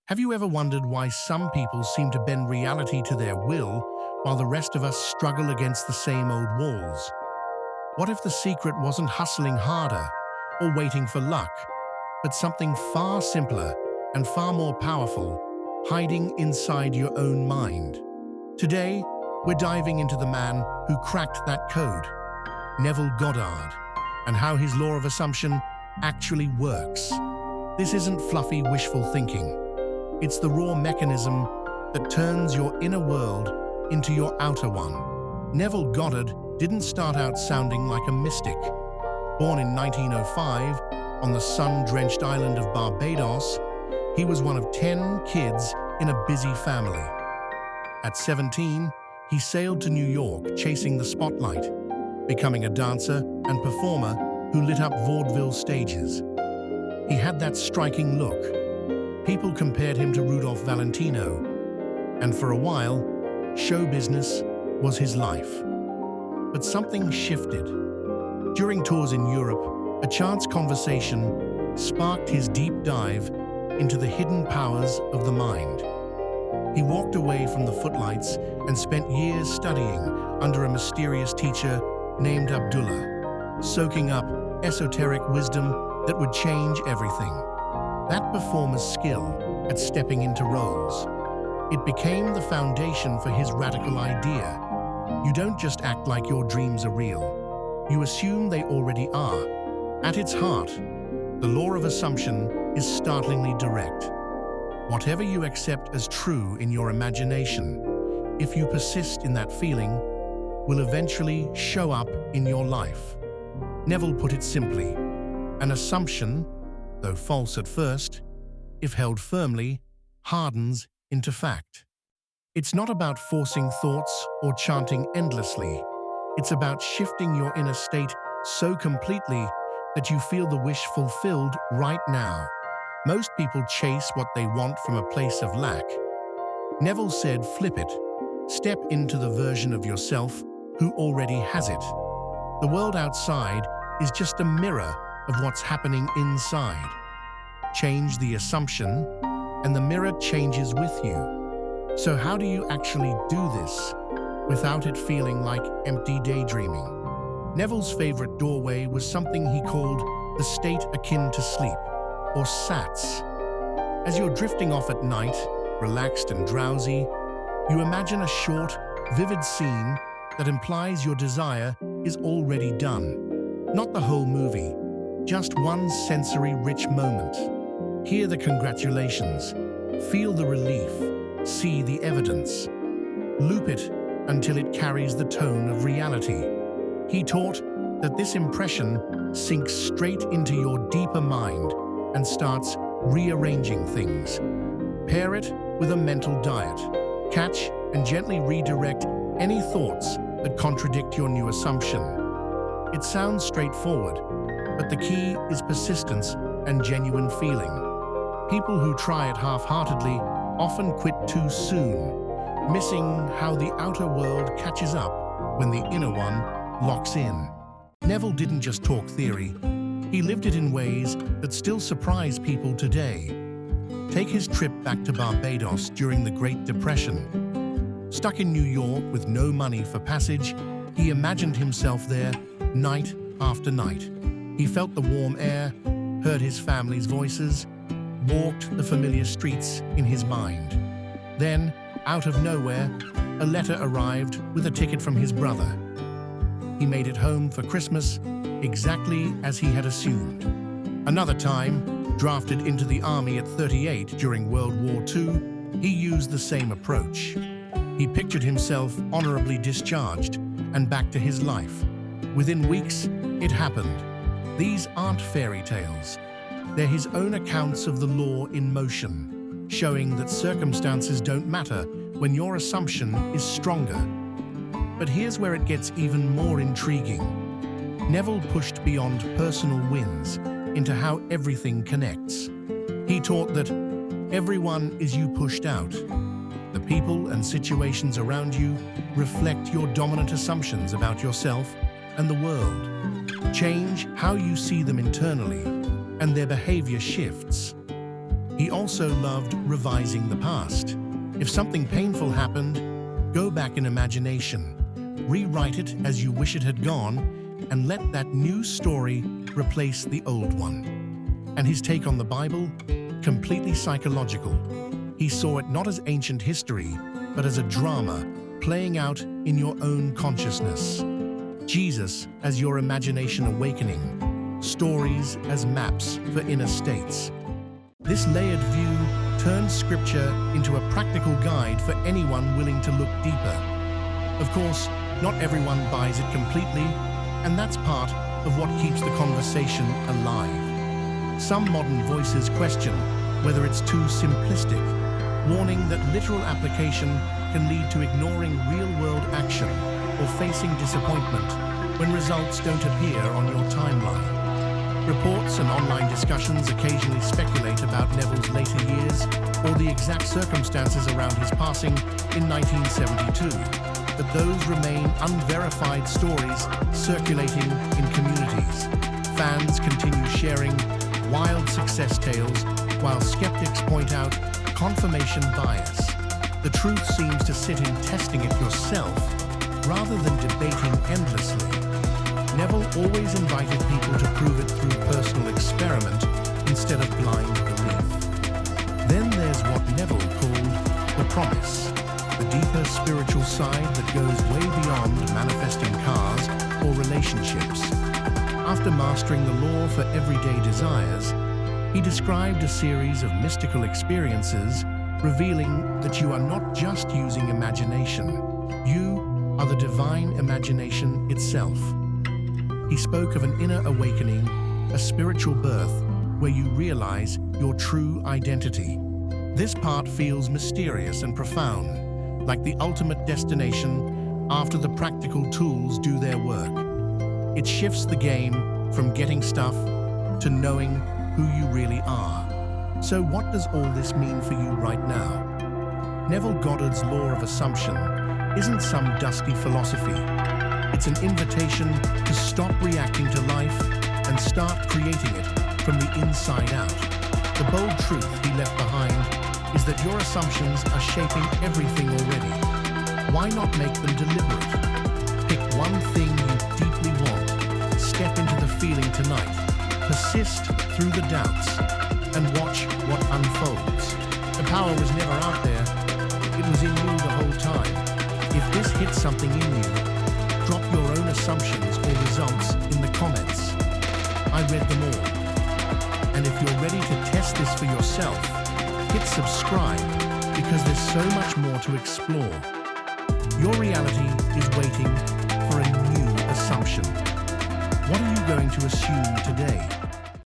Have you ever wondered why some people seem to bend reality to their will while the rest of us struggle against the same old walls? What if the secret wasn't hustling harder or waiting for luck, but something far simpler and far more powerful, hiding inside your own mind? Today, we're diving into the man who cracked that code, Neville Goddard, and how his law of assumption actually works. This isn't fluffy, wishful thinking. It's the raw mechanism that turns your inner world into your outer one. Neville Goddard didn't start out sounding like a mystic. Born in 1905 on the sun-drenched island of Barbados, he was one of 10 kids in a busy family. At 17, he sailed to New York chasing the spotlight, becoming a dancer and performer who lit up vaudeville stages. He had that striking look. People compared him to Rudolph Valentino, and for a while, show business was his life. But something shifted. During tours in Europe, a chance conversation sparked his deep dive into the hidden powers of the mind. He walked away from the footlights and spent years studying under a mysterious teacher named Abdullah, soaking up esoteric wisdom that would change everything. That performer's skill at stepping into roles. It became the foundation for his radical idea. You don't just act like your dreams are real. You assume they already are. At its heart, the law of assumption is startlingly direct. Whatever you accept as true in your imagination, if you persist in that feeling, will eventually show up in your life. Neville put it simply, an assumption, though false at first, if held firmly, hardens into fact. It's not about forcing thoughts or chanting endlessly. It's about shifting your inner state so completely that you feel the wish fulfilled right now. Most people chase what they want from a place of lack. Neville said, flip it. Step into the version of yourself who already has it. The world outside is just a mirror of what's happening inside. Change the assumption, and the mirror changes with you. So how do you actually do this without it feeling like empty daydreaming? Neville's favorite doorway was something he called the state akin to sleep, or SATS. As you're drifting off at night, relaxed and drowsy, you imagine a short, vivid scene that implies your desire is already done. Not the whole movie, just one sensory-rich moment. Hear the congratulations, feel the relief, see the evidence. Loop it until it carries the tone of reality. He taught that this impression sinks straight into your deeper mind and starts rearranging things. Pair it with a mental diet. Catch and gently redirect any thoughts that contradict your new assumption. It sounds straightforward, but the key is persistence and genuine feeling. People who try it half-heartedly often quit too soon, missing how the outer world catches up when the inner one locks in. Neville didn't just talk theory, he lived it in ways that still surprise people today. Take his trip back to Barbados during the Great Depression. Stuck in New York with no money for passage, he imagined himself there night after night. He felt the warm air, heard his family's voices, walked the familiar streets in his mind. Then, out of nowhere, a letter arrived with a ticket from his brother. He made it home for Christmas, exactly as he had assumed. Another time, drafted into the army at 38 during World War II, he used the same approach. He pictured himself honorably discharged and back to his life. Within weeks, it happened. These aren't fairy tales. They're his own accounts of the law in motion, showing that circumstances don't matter when your assumption is stronger. But here's where it gets even more intriguing. Neville pushed beyond personal wins into how everything connects. He taught that everyone is you pushed out. The people and situations around you reflect your dominant assumptions about yourself and the world. Change how you see them internally, and their behavior shifts. He also loved revising the past. If something painful happened, go back in imagination, rewrite it as you wish it had gone, and let that new story replace the old one. And his take on the Bible? Completely psychological. He saw it not as ancient history, but as a drama playing out in your own consciousness. Jesus as your imagination awakening, stories as maps for inner states. This layered view turns Scripture into a practical guide for anyone willing to look deeper. Of course, not everyone buys it completely, and that's part of what keeps the conversation alive. Some modern voices question whether it's too simplistic, warning that literal application can lead to ignoring real-world action or facing disappointment when results don't appear on your timeline. Reports and online discussions occasionally speculate about Neville's later years or the exact circumstances around his passing in 1972, but those remain unverified stories circulating in communities. Fans continue sharing wild success tales, while skeptics point out confirmation bias. The truth seems to sit in testing it yourself rather than debating endlessly. Neville always invited people to prove it through personal experiment instead of blind belief. Then there's what Neville called the promise, the deeper spiritual side that goes way beyond manifesting cars or relationships. After mastering the law for everyday desires, he described a series of mystical experiences revealing that you are not just using imagination, you are the divine imagination itself. He spoke of an inner awakening, a spiritual birth where you realize your true identity. This part feels mysterious and profound, like the ultimate destination after the practical tools do their work. It shifts the game from getting stuff to knowing who you really are. So what does all this mean for you right now? Neville Goddard's law of assumption isn't some dusty philosophy. It's an invitation to stop reacting to life and start creating it from the inside out. The bold truth he left behind is that your assumptions are shaping everything already. Why not make them deliberate? Pick one thing you deeply want, step into the feeling tonight, persist through the doubts, and watch what unfolds. The power was never out there, it was in you the whole time. If this hits something in you, drop your own assumptions or results in the comments. I read them all. And if you're ready to test this for yourself, hit subscribe because there's so much more to explore. Your reality is waiting for a new assumption. What are you going to assume today?